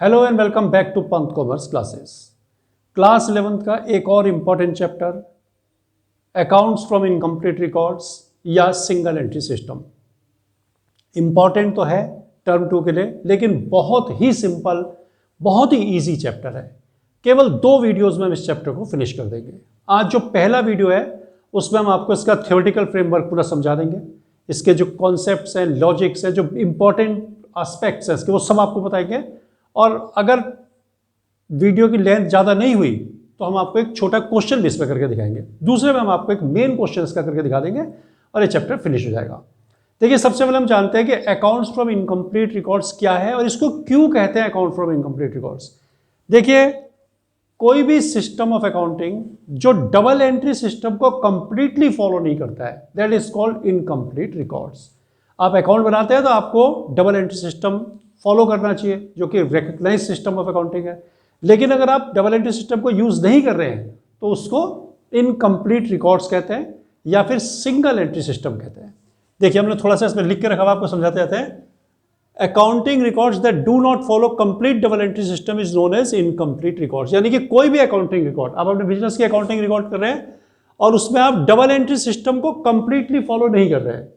Hello and welcome back to Pant commerce classes. Class 11th का एक और important chapter accounts from incomplete records या single entry system. Important तो है term 2 के लिए, लेकिन बहुत ही सिंपल, बहुत ही इजी चैप्टर है। केवल 2 वीडियोस में हम इस चैप्टर को फिनिश कर देंगे। आज जो पहला वीडियो है उसमें हम आपको इसका थ्योरेटिकल फ्रेमवर्क पूरा समझा देंगे। इसके जो कॉन्सेप्ट्स हैं, लॉजिक्स हैं, जो इंपॉर्टेंट एस्पेक्ट्स हैं इसके, वो सब आपको बताएंगे। और अगर वीडियो की लेंथ ज़्यादा नहीं हुई तो हम आपको एक छोटा क्वेश्चन भी इसमें करके दिखाएंगे। दूसरे में हम आपको एक मेन क्वेश्चन इसका करके दिखा देंगे और ये चैप्टर फिनिश हो जाएगा। देखिए, सबसे पहले हम जानते हैं कि अकाउंट्स फ्रॉम इनकम्प्लीट रिकॉर्ड्स क्या है और इसको क्यों कहते हैं अकाउंट फ्रॉम इनकम्प्लीट रिकॉर्ड्स। देखिए, कोई भी सिस्टम ऑफ अकाउंटिंग जो डबल एंट्री सिस्टम को कंप्लीटली फॉलो नहीं करता है, that is called incomplete records. आप अकाउंट बनाते हैं तो आपको डबल एंट्री सिस्टम फॉलो करना चाहिए, जो कि रिकग्नाइज सिस्टम ऑफ अकाउंटिंग है। लेकिन अगर आप डबल एंट्री सिस्टम को यूज नहीं कर रहे हैं तो उसको इनकम्प्लीट रिकॉर्ड्स कहते हैं या फिर सिंगल एंट्री सिस्टम कहते हैं। देखिए, हमने थोड़ा सा इसमें लिख के रखा हुआ, आपको समझाते जाते हैं। Accounting records that do not follow complete double entry system is known as incomplete records. यानी कि कोई भी अकाउंटिंग रिकॉर्ड, आप अपने बिजनेस की अकाउंटिंग रिकॉर्ड कर रहे हैं और उसमें आप डबल एंट्री सिस्टम को कंप्लीटली फॉलो नहीं कर रहे हैं,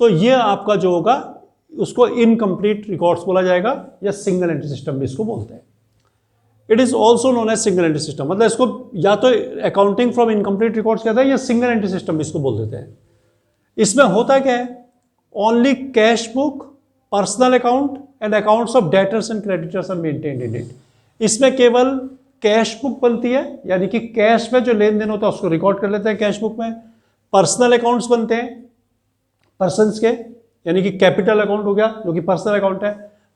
तो ये आपका जो होगा उसको इनकम्प्लीट रिकॉर्ड्स बोला जाएगा या सिंगल एंट्री सिस्टम भी इसको बोलते हैं। It is also known as single entry system. मतलब इसको या तो अकाउंटिंग फ्रॉम इनकम्प्लीट रिकॉर्ड्स कहते हैं या सिंगल एंट्री सिस्टम भी इसको बोल देते हैं। इसमें होता क्या है, only cash book, personal account and accounts of debtors and creditors are maintained in it. इसमें केवल कैश बुक बनती है, यानी कि कैश में जो लेन देन होता है उसको रिकॉर्ड कर लेते हैं कैश बुक में। पर्सनल अकाउंट्स बनते हैं पर्सन्स के, यानी कि कैपिटल अकाउंट हो गया जो कि पर्सनल अकाउंट है,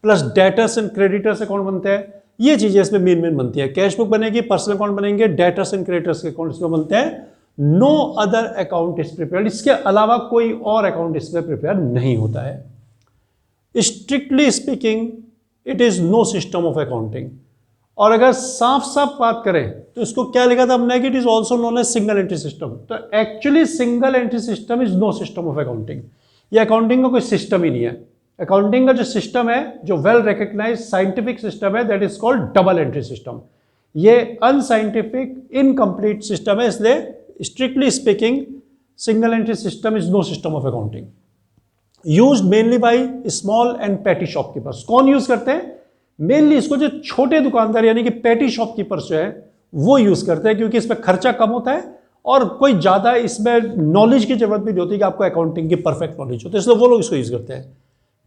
plus debtors and creditors account बनते हैं। ये चीजें इसमें मेन बनती है। कैश बुक बनेगी, पर्सनल अकाउंट बनेंगे, डेटर्स एंड क्रेडिटर्स के अकाउंट इसमें बनते हैं। No other account is prepared. इसके अलावा कोई और अकाउंट इसमें प्रिपेयर नहीं होता है। Strictly speaking it is no system of accounting. और अगर साफ साफ बात करें तो इसको क्या लिखा था हमने कि it is also known as single entry system. तो actually single entry system is no system of accounting. ये अकाउंटिंग का कोई सिस्टम ही नहीं है। अकाउंटिंग का जो सिस्टम है, जो वेल रिकग्नाइज्ड साइंटिफिक सिस्टम है, that is called double entry system. ये अनसाइंटिफिक इनकम्प्लीट सिस्टम है, इसलिए strictly speaking single entry system is no system of accounting. Used mainly by small and petty shopkeepers. कौन use करते हैं? Mainly इसको जो छोटे दुकानदार यानी कि पैटी शॉपकीपर्स जो है वो यूज करते हैं, क्योंकि इसमें खर्चा कम होता है और कोई ज़्यादा इसमें नॉलेज की जरूरत भी नहीं होती कि आपको अकाउंटिंग की परफेक्ट नॉलेज हो, तो इसलिए वो लोग इसको यूज करते हैं।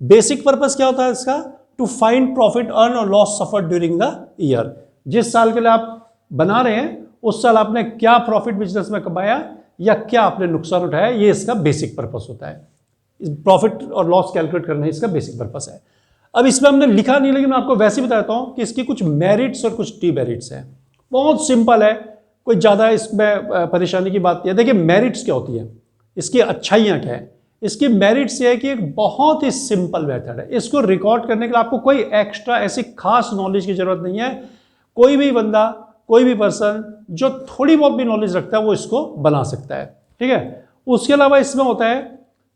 बेसिक पर्पस क्या होता है इसका? टू फाइंड प्रॉफिट, अर्न और loss suffered during the year. जिस साल के लिए आप बना रहे हैं उस साल आपने क्या प्रॉफिट बिजनेस में कमाया या क्या आपने नुकसान उठाया, ये इसका बेसिक पर्पस होता है। प्रॉफिट और लॉस कैलकुलेट करना इसका बेसिक पर्पस है। अब इसमें हमने लिखा नहीं, लेकिन मैं आपको वैसे ही बताता हूं कि इसकी कुछ मेरिट्स और कुछ डीमेरिट्स हैं। बहुत सिंपल है, कोई ज़्यादा इसमें परेशानी की बात नहीं है। देखिए, मेरिट्स क्या होती है, इसकी अच्छाइयाँ क्या है। इसकी मेरिट्स ये है कि एक बहुत ही सिंपल मेथड है। इसको रिकॉर्ड करने के लिए आपको कोई एक्स्ट्रा ऐसी खास नॉलेज की जरूरत नहीं है। कोई भी बंदा, कोई भी पर्सन जो थोड़ी बहुत भी नॉलेज रखता है वो इसको बना सकता है, ठीक है। उसके अलावा इसमें होता है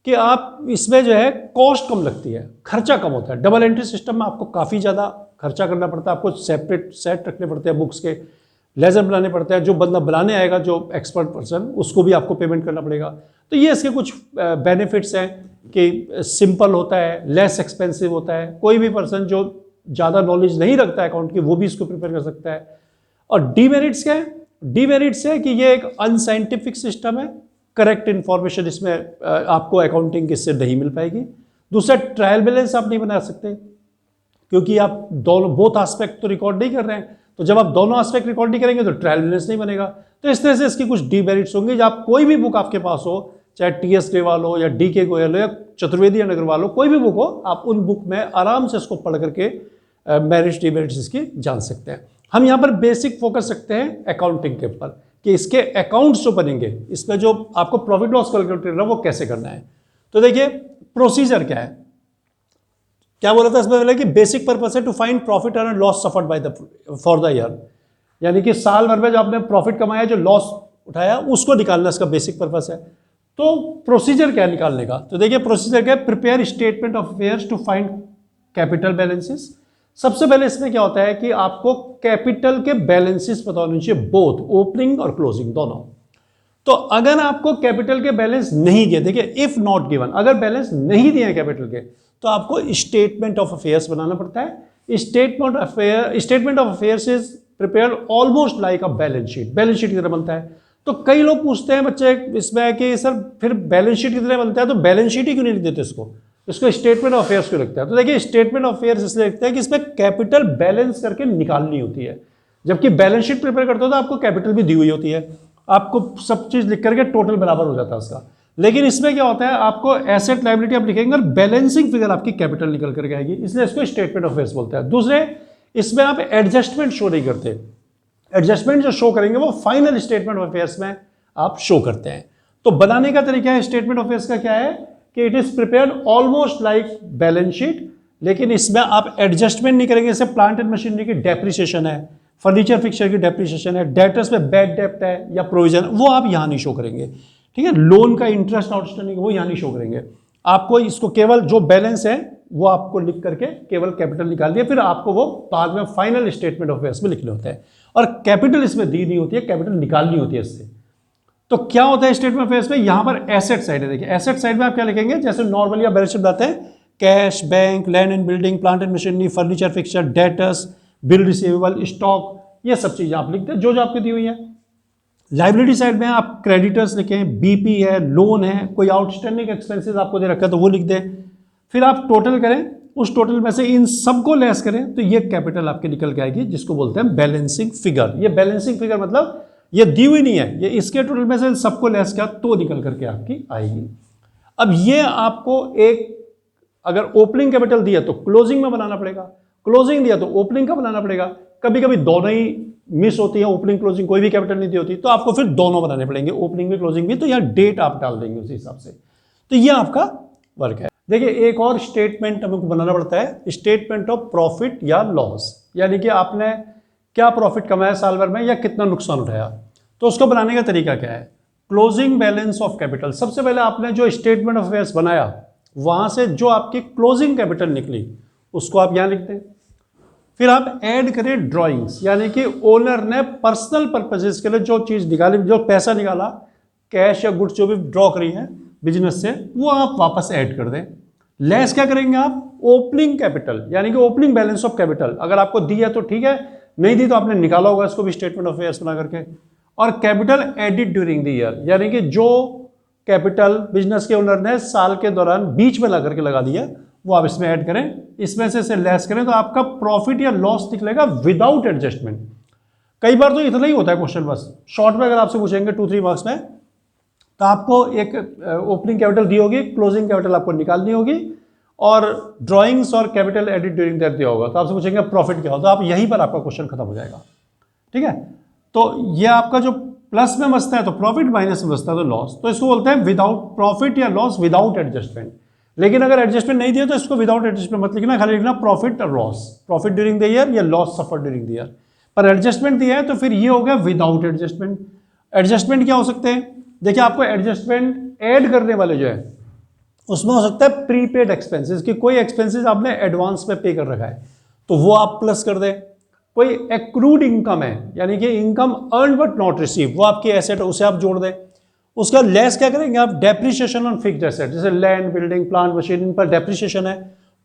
कि आप इसमें जो है कॉस्ट कम लगती है, खर्चा कम होता है। डबल एंट्री सिस्टम में आपको काफ़ी ज़्यादा खर्चा करना पड़ता है, आपको सेपरेट सेट रखने पड़ते हैं बुक्स के, लेजर बनाने पड़ते हैं। जो बंदा बनाने आएगा, जो एक्सपर्ट पर्सन, उसको भी आपको पेमेंट करना पड़ेगा। तो ये इसके कुछ बेनिफिट्स हैं कि सिंपल होता है, लेस एक्सपेंसिव होता है। कोई भी पर्सन जो ज़्यादा नॉलेज नहीं रखता है अकाउंट की वो भी इसको प्रिपेयर कर सकता है। और डीमेरिट्स क्या है? डीमेरिट्स है कि ये एक अनसाइंटिफिक सिस्टम है। करेक्ट इन्फॉर्मेशन इसमें आपको अकाउंटिंग इससे नहीं मिल पाएगी। दूसरा, ट्रायल बैलेंस आप नहीं बना सकते, क्योंकि आप दोनों बोथ एस्पेक्ट तो रिकॉर्ड नहीं कर रहे हैं। तो जब आप दोनों एस्पेक्ट रिकॉर्ड नहीं करेंगे तो ट्रायल बैलेंस नहीं बनेगा। तो इस तरह से इसकी कुछ डीमेरिट्स होंगे। जब आप कोई भी बुक आपके पास हो, चाहे टीएस ग्रेवाल हो या डीके गोयल हो या चतुर्वेदी अग्रवाल हो, कोई भी बुक हो, आप उन बुक में आराम से इसको पढ़ करके मेरिट्स डीमेरिट्स इसकी जान सकते हैं। हम यहाँ पर बेसिक फोकस रखते हैं अकाउंटिंग के ऊपर कि इसके अकाउंट्स जो बनेंगे, इसमें जो आपको प्रॉफिट लॉस कैलकुलेट करना है वो कैसे करना है। तो देखिए, प्रोसीजर क्या है, क्या बोला था इसमें पहले कि बेसिक पर्पस है to find profit and loss suffered by the for the year. यानी कि साल भर में जो आपने प्रॉफिट कमाया, जो लॉस उठाया, उसको निकालना इसका बेसिक पर्पस है। तो प्रोसीजर क्या है निकालने का? तो देखिए, प्रोसीजर क्या है? Prepare statement of affairs to find capital balances, सबसे पहले इसमें क्या होता है कि आपको कैपिटल के बैलेंसेस पता होने चाहिए, बोथ ओपनिंग और क्लोजिंग दोनों। तो अगर आपको कैपिटल के बैलेंस नहीं दिए, देखिए इफ नॉट गिवन, अगर बैलेंस नहीं दिए हैं कैपिटल के, तो आपको स्टेटमेंट ऑफ अफेयर्स बनाना पड़ता है। Statement of affairs is prepared almost like a balance sheet, balance sheet की तरह बनता है। तो कई लोग पूछते हैं बच्चे इसमें कि सर फिर बैलेंस शीट की तरह बनता है तो बैलेंस शीट ही क्यों नहीं लिख देते इसको स्टेटमेंट ऑफ अफेयर्स क्यों लगता है? तो देखिए स्टेटमेंट ऑफ अफेयर्स इसलिए लिखते हैं कि इसमें कैपिटल बैलेंस करके निकालनी होती है, जबकि बैलेंस शीट प्रिपेयर करते हो तो आपको कैपिटल भी दी हुई होती है, आपको सब चीज लिख करके टोटल बराबर हो जाता है उसका। लेकिन इसमें क्या होता है, आपको एसेट लायबिलिटी आप लिखेंगे और बैलेंसिंग फिगर आपकी कैपिटल निकल करके आएगी, इसलिए इसको स्टेटमेंट ऑफ अफेयर्स बोलते हैं। दूसरे, इसमें आप एडजस्टमेंट शो नहीं करते, एडजस्टमेंट जो शो करेंगे वो फाइनल स्टेटमेंट ऑफ अफेयर्स में आप शो करते हैं। तो बनाने का तरीका है स्टेटमेंट ऑफ अफेयर्स का क्या है कि it is prepared almost like balance sheet, लेकिन इसमें आप एडजस्टमेंट नहीं करेंगे। जैसे प्लांट एंड मशीनरी की डेप्रिसिएशन है, फर्नीचर फिक्सचर की डेप्रिसिएशन है, डेटर्स पे बैड डेप्ट है या प्रोविजन, वो आप यहां नहीं शो करेंगे, ठीक है। लोन का इंटरेस्ट आउटस्टैंडिंग वो यहां नहीं शो करेंगे। आपको इसको केवल जो बैलेंस है वो आपको लिख करके केवल कैपिटल निकाल दिया, फिर आपको वो बाद में फाइनल स्टेटमेंट ऑफ अफेयर्स में लिखने होते हैं। और कैपिटल इसमें दी नहीं होती है, कैपिटल निकालनी होती है इससे। तो क्या होता है स्टेटमेंट ऑफ अफेयर्स में, यहां पर एसेट साइड है। देखिए एसेट साइड में आप क्या लिखेंगे, जैसे नॉर्मली आप बैलेंस शीट बनाते हैं, cash, bank, land and building, plant and machinery, furniture fixture, debtors, bill receivable, stock, ये सब चीजें आप लिखते हैं जो जो आपको दी हुई है। लाइबिलिटी साइड में आप क्रेडिटर्स लिखें, बीपी है, लोन है, कोई आउटस्टैंडिंग एक्सपेंसेस आपको दे रखा है तो वो लिख दें। फिर आप टोटल करें, उस टोटल में से इन सबको लेस करें तो ये कैपिटल आपके निकल के आएगी, जिसको बोलते हैं बैलेंसिंग फिगर। ये बैलेंसिंग फिगर मतलब ये दी हुई नहीं है, ये इसके टोटल में से सबको लेस किया तो निकल करके आपकी आएगी। अब ये आपको एक, अगर ओपनिंग कैपिटल दिया तो क्लोजिंग में बनाना पड़ेगा, क्लोजिंग दिया तो ओपनिंग का बनाना पड़ेगा। कभी कभी दोनों ही मिस होती है, ओपनिंग क्लोजिंग कोई भी कैपिटल नहीं दी होती, तो आपको फिर दोनों बनाने पड़ेंगे, ओपनिंग भी क्लोजिंग भी। तो यहाँ डेट आप डाल देंगे उसी हिसाब से। तो ये आपका वर्क है। देखिए एक और स्टेटमेंट हमको बनाना पड़ता है, स्टेटमेंट ऑफ प्रॉफिट या लॉस, यानी कि आपने क्या प्रॉफिट कमाया साल भर में या कितना नुकसान उठाया। तो उसको बनाने का तरीका क्या है, क्लोजिंग बैलेंस ऑफ कैपिटल। सबसे पहले आपने जो स्टेटमेंट ऑफ अफेयर्स बनाया वहां से जो आपकी क्लोजिंग कैपिटल निकली उसको आप यहां लिख दें। फिर आप ऐड करें ड्राइंग्स, यानी कि ओनर ने पर्सनल पर्पजेस के लिए जो चीज निकाली, जो पैसा निकाला, कैश या गुड्स जो भी ड्रॉ करी है बिजनेस से, वो आप वापस ऐड कर दें। लेस क्या करेंगे आप, ओपनिंग कैपिटल, यानी कि ओपनिंग बैलेंस ऑफ कैपिटल। अगर आपको दी है तो ठीक है, नहीं दी तो आपने निकाला होगा इसको भी स्टेटमेंट ऑफ अफेयर्स बना करके। और capital added during the year, यानी कि जो कैपिटल बिजनेस के ओनर ने साल के दौरान बीच में ला करके लगा दिया वो आप इसमें ऐड करें, इसमें से लेस करें तो आपका प्रॉफिट या लॉस निकलेगा विदाउट एडजस्टमेंट। कई बार तो इतना ही होता है क्वेश्चन, बस शॉर्ट में अगर आपसे पूछेंगे 2-3 मार्क्स में, तो आपको एक ओपनिंग कैपिटल दी होगी, क्लोजिंग कैपिटल आपको निकालनी होगी, और ड्राइंग्स और कैपिटल एडिड ड्यूरिंग दैट दिया होगा, तो आपसे पूछेंगे प्रॉफिट क्या होता है, तो आप यहीं पर आपका क्वेश्चन खत्म हो जाएगा, ठीक है। तो ये आपका जो प्लस में बचता है तो प्रॉफिट, माइनस में बचता है तो लॉस, तो इसको बोलते हैं विदाउट प्रॉफिट या लॉस विदाउट एडजस्टमेंट। लेकिन अगर एडजस्टमेंट नहीं दिया तो इसको विदाउट एडजस्टमेंट मत लिखना, खाली लिखना प्रॉफिट और loss, profit during the year या loss suffer during the year. पर एडजस्टमेंट दिया है तो फिर ये हो गया विदाउट एडजस्टमेंट। एडजस्टमेंट क्या हो सकते हैं, देखिए आपको एडजस्टमेंट ऐड करने वाले जो है उसमें हो सकता है प्रीपेड एक्सपेंसेस, कि कोई एक्सपेंसेस आपने एडवांस में पे कर रखा है तो वो आप प्लस कर दें। कोई एक्रूड इनकम है, यानी कि income earn but not receive, वो आपकी एसेट है उसे आप जोड़ दें। उसका लेस क्या करेंगे आप, डेप्रिसिएशन ऑन फिक्स्ड एसेट, जैसे लैंड, बिल्डिंग, प्लांट, मशीन, इन पर डेप्रिसिएशन है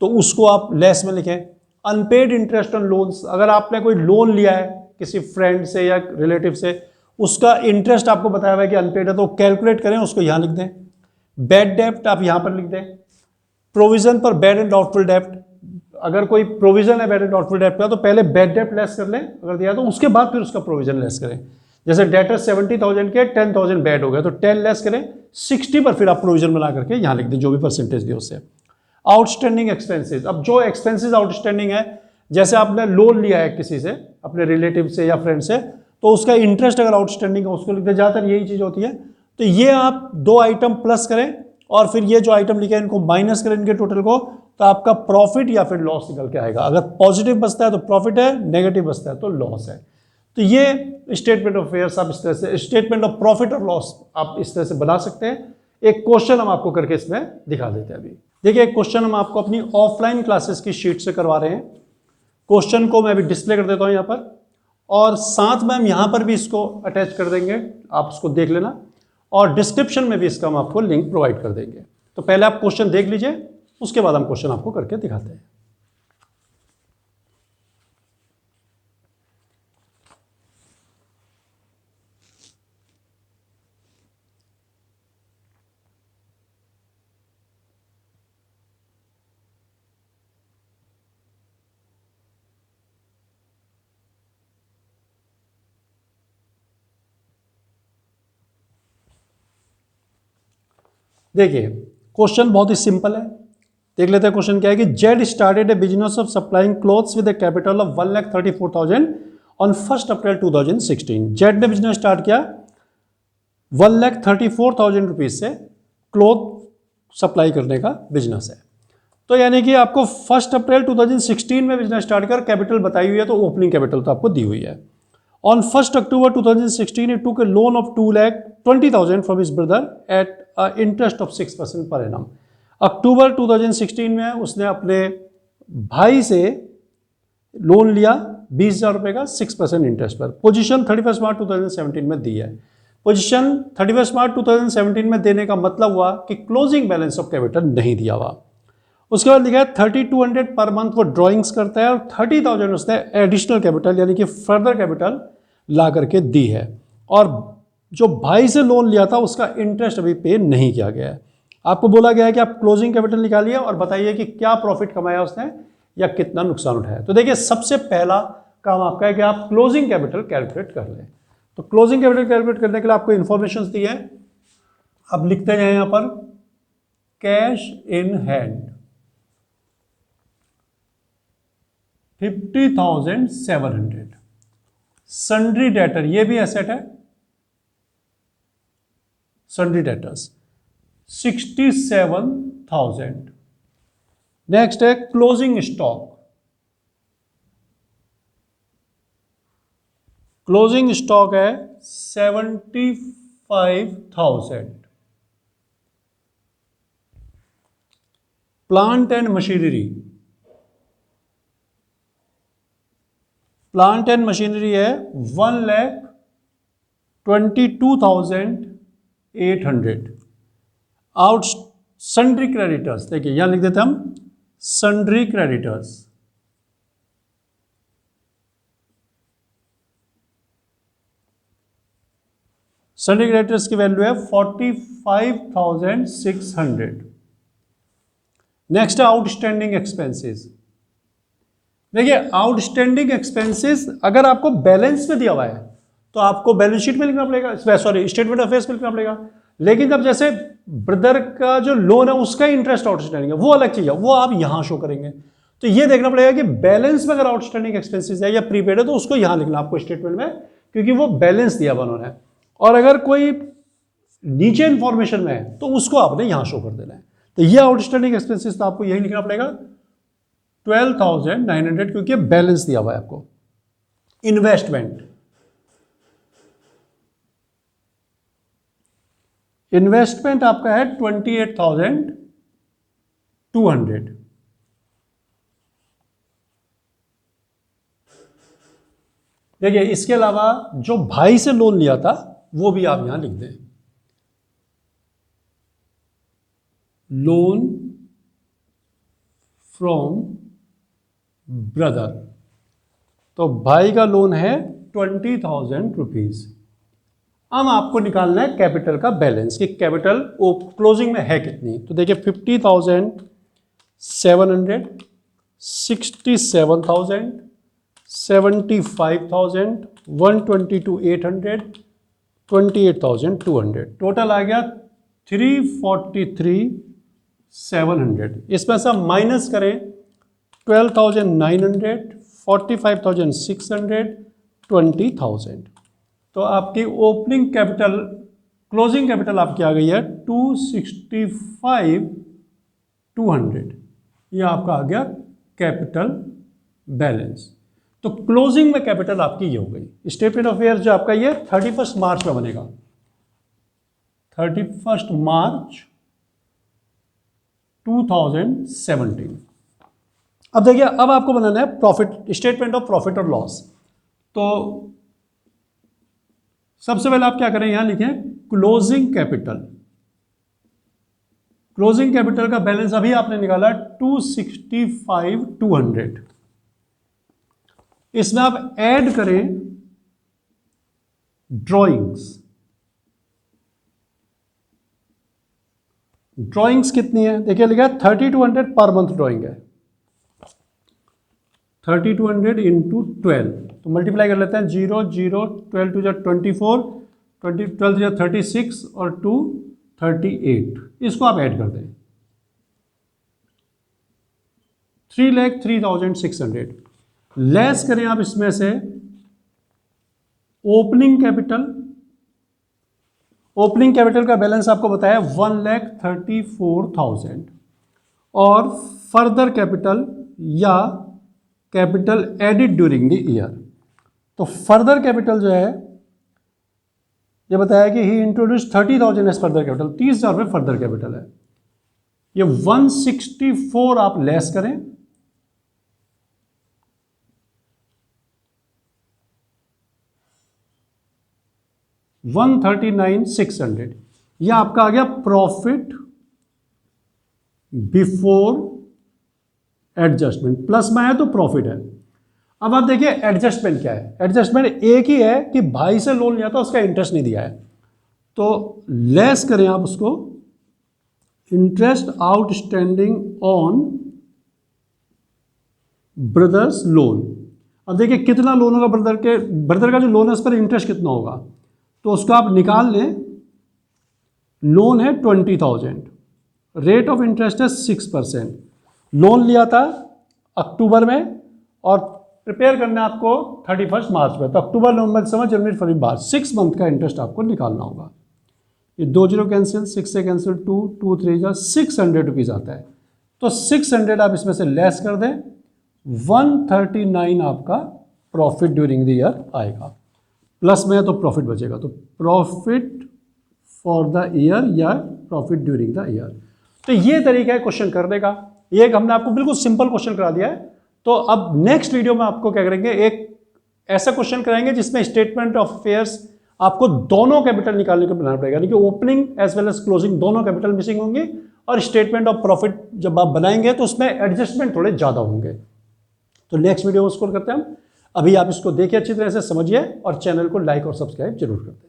तो उसको आप लेस में लिखें। अनपेड इंटरेस्ट ऑन लोन्स, अगर आपने कोई लोन लिया है किसी फ्रेंड से या रिलेटिव से, उसका इंटरेस्ट आपको बताया हुआ है कि अनपेड है तो कैलकुलेट करें, उसको यहाँ लिख दें। बैड डेप्ट आप यहाँ पर लिख दें। प्रोविजन पर बैड एंड डाउटफुल डेप्ट, अगर कोई प्रोविजन है बैड एंड डाउटफुल डेप्ट का तो पहले बैड डेप्ट लेस कर लें अगर दिया तो, उसके बाद फिर उसका प्रोविजन लेस करें। जैसे डेटर 70,000 के 10,000 बैड हो गए तो 10 लेस करें, 60 पर फिर आप प्रोविजन बना करके यहाँ लिख दें जो भी परसेंटेज दिए उससे। आउटस्टैंडिंग एक्सपेंसेस, अब जो एक्सपेंसेस आउटस्टैंडिंग है, जैसे आपने लोन लिया है किसी से, अपने रिलेटिव से या फ्रेंड से, तो उसका इंटरेस्ट अगर आउटस्टैंडिंग है उसको लिख दें, ज़्यादातर यही चीज़ होती है। तो ये आप 2 आइटम प्लस करें और फिर ये जो आइटम लिखे हैं इनको माइनस करें इनके टोटल को, तो आपका प्रॉफिट या फिर लॉस निकल के आएगा। अगर पॉजिटिव बचता है तो प्रॉफिट है, नेगेटिव बचता है तो लॉस है। तो ये स्टेटमेंट ऑफ अफेयर्स आप इस तरह से, स्टेटमेंट ऑफ प्रॉफिट और लॉस आप इस तरह से बना सकते हैं। एक क्वेश्चन हम आपको करके इसमें दिखा देते हैं। अभी देखिए एक क्वेश्चन हम आपको अपनी ऑफलाइन क्लासेस की शीट से करवा रहे हैं। क्वेश्चन को मैं अभी डिस्प्ले कर देता हूं यहां पर, और साथ में हम यहां पर भी इसको अटैच कर देंगे, आप उसको देख लेना, और डिस्क्रिप्शन में भी इसका हम आपको लिंक प्रोवाइड कर देंगे। तो पहले आप क्वेश्चन देख लीजिए, उसके बाद हम क्वेश्चन आपको करके दिखाते हैं। देखिए क्वेश्चन बहुत ही सिंपल है, देख लेते हैं क्वेश्चन क्या है कि Z started A business of supplying clothes with A capital of 1,34,000 on 1 April 2016। Z ने बिजनेस स्टार्ट किया 1,34,000 रुपीज से क्लोथ सप्लाई करने का बिजनेस है। तो यानी कि आपको 1 अप्रैल 2016 में बिजनेस स्टार्ट कर कैपिटल बताई हुई है, तो ओपनिंग कैपिटल तो आपको दी हुई है। On 1st October 2016, he took a loan of 2,20,000 from his brother at an interest of 6% per annum. अक्टूबर 2016 में उसने अपने भाई से लोन लिया 20,000 रुपए का 6% इंटरेस्ट पर। पोजीशन 31 मार्च 2017 में दी है। पोजीशन 31 मार्च 2017 में देने का मतलब हुआ कि क्लोजिंग बैलेंस ऑफ कैपिटल नहीं दिया हुआ। उसके बाद लिखा है 3,200 पर मंथ वो ड्राइंग्स करता है, और 30,000 उसने एडिशनल कैपिटल यानी कि फर्दर कैपिटल ला करके दी है। और जो भाई से लोन लिया था उसका इंटरेस्ट अभी पे नहीं किया गया है। आपको बोला गया है कि आप क्लोजिंग कैपिटल निकालिए और बताइए कि क्या प्रॉफिट कमाया उसने या कितना नुकसान उठाया। तो देखिए सबसे पहला काम आपका है कि आप क्लोजिंग कैपिटल कैलकुलेट कर लें। तो क्लोजिंग कैपिटल कैलकुलेट करने के लिए आपको इंफॉर्मेशन दी है, अब लिखते जाए यहां पर cash in hand 50,700, sundry debtor ये भी एसेट है, सन्ड्री डेटर्स 67,000। नेक्स्ट है क्लोजिंग स्टॉक, क्लोजिंग स्टॉक है 75,000। Plant and machinery, plant and machinery है 1,22,800। आउट सन्ड्री क्रेडिटर्स, देखिए यहां लिख देते हम सन्ड्री क्रेडिटर्स, सन्ड्री क्रेडिटर्स की वैल्यू है 45,600। नेक्स्ट है आउटस्टैंडिंग एक्सपेंसेस। देखिए आउटस्टैंडिंग एक्सपेंसेस अगर आपको बैलेंस में दिया हुआ है तो आपको बैलेंस शीट में लिखना पड़ेगा, सॉरी स्टेटमेंट ऑफ अफेयर्स में लिखना पड़ेगा। लेकिन जब जैसे ब्रदर का जो लोन है उसका इंटरेस्ट आउटस्टैंडिंग है वो अलग चीज है, वो आप यहां शो करेंगे। तो ये देखना पड़ेगा कि बैलेंस में अगर आउटस्टैंडिंग एक्सपेंसेस है या प्रीपेड है तो उसको यहां लिखना आपको स्टेटमेंट में, क्योंकि वो बैलेंस दिया हुआ उन्होंने। और अगर कोई नीचे इंफॉर्मेशन में है तो उसको आपने यहां शो कर देना है। तो ये आउटस्टैंडिंग एक्सपेंसेस तो आपको यही लिखना पड़ेगा 12,900, क्योंकि बैलेंस दिया हुआ है आपको। इन्वेस्टमेंट, इन्वेस्टमेंट आपका है 28,200। देखिए इसके अलावा जो भाई से लोन लिया था वो भी आप यहां लिख दें, लोन फ्रॉम ब्रदर। तो भाई का लोन है 20,000 रुपीज। अब आपको निकालना है कैपिटल का बैलेंस कि कैपिटल क्लोजिंग में है कितनी। तो देखिए 50,700, 67,000, 75,000, 122,800, 28,200, टोटल आ गया 343,700। इसमें से माइनस करें 12,900, 45,600, 20,000। तो आपकी ओपनिंग कैपिटल, क्लोजिंग कैपिटल आपकी आ गई है 265,200। ये आपका आ गया कैपिटल बैलेंस। तो क्लोजिंग में कैपिटल आपकी ये हो गई। स्टेटमेंट ऑफ अफेयर्स जो आपका ये 31 मार्च में बनेगा, 31 मार्च 2017। अब देखिए, अब आपको बनाना है प्रॉफिट, स्टेटमेंट ऑफ प्रॉफिट और लॉस। तो सबसे पहले आप क्या करें, यहां लिखें क्लोजिंग कैपिटल। क्लोजिंग कैपिटल का बैलेंस अभी आपने निकाला 265,200। इसमें आप ऐड करें ड्रॉइंग्स। ड्रॉइंग्स कितनी है, देखिए लिखा है 3200 पर मंथ ड्रॉइंग है। 3200 इंटू 12, तो मल्टीप्लाई कर लेते हैं, 0 0 12 टू 24, 12 टू 36 और 2 38। इसको आप ऐड कर दें 3,03,600। लेस करें आप इसमें से ओपनिंग कैपिटल। ओपनिंग कैपिटल का बैलेंस आपको बताया 1,34,000। और फर्दर कैपिटल या capital added during the year. तो फर्दर कैपिटल जो है ये बताया कि ही इंट्रोड्यूस 30,000 एज फर्दर कैपिटल, 30,000 रुपये फर्दर कैपिटल है। ये 164 आप लेस करें, $139,600। यह आपका आ गया प्रॉफिट बिफोर एडजस्टमेंट। प्लस में है तो प्रॉफिट है। अब आप देखिए एडजस्टमेंट क्या है। एडजस्टमेंट एक ही है कि भाई से लोन लिया था, उसका इंटरेस्ट नहीं दिया है, तो लेस करें आप उसको, interest outstanding on brothers loan. अब देखिए कितना लोन होगा ब्रदर का जो लोन है उस पर इंटरेस्ट कितना होगा, तो उसको आप निकाल लें। लोन है 20,000, रेट ऑफ इंटरेस्ट है 6%। लोन लिया था अक्टूबर में और प्रिपेयर करना है आपको 31 मार्च में, तो अक्टूबर नवंबर दिसंबर जनवरी फरवरी मार्च 6 मंथ का इंटरेस्ट आपको निकालना होगा। ये 2 0 कैंसिल, 6 से कैंसिल, 2 2 3 जा 600 रुपीज़ आता है। तो 600 आप इसमें से लेस कर दें, 139 आपका प्रॉफिट ड्यूरिंग द ईयर आएगा। प्लस में है तो प्रॉफिट बचेगा, तो प्रॉफिट फॉर द ईयर या प्रॉफिट ड्यूरिंग द ईयर। तो ये तरीका है क्वेश्चन करने का। ये हमने आपको बिल्कुल सिंपल क्वेश्चन करा दिया है। तो अब नेक्स्ट वीडियो में आपको क्या करेंगे, एक ऐसा क्वेश्चन कराएंगे जिसमें स्टेटमेंट ऑफ अफेयर्स आपको दोनों कैपिटल निकालने को बनाना पड़ेगा, यानी कि opening as well as closing दोनों कैपिटल मिसिंग होंगे। और स्टेटमेंट ऑफ प्रॉफिट जब आप बनाएंगे तो उसमें एडजस्टमेंट थोड़े ज़्यादा होंगे। तो नेक्स्ट वीडियो में उसको करते हैं हम। अभी आप इसको देखिए, अच्छी तरह से समझिए और चैनल को लाइक और सब्सक्राइब जरूर करते हैं।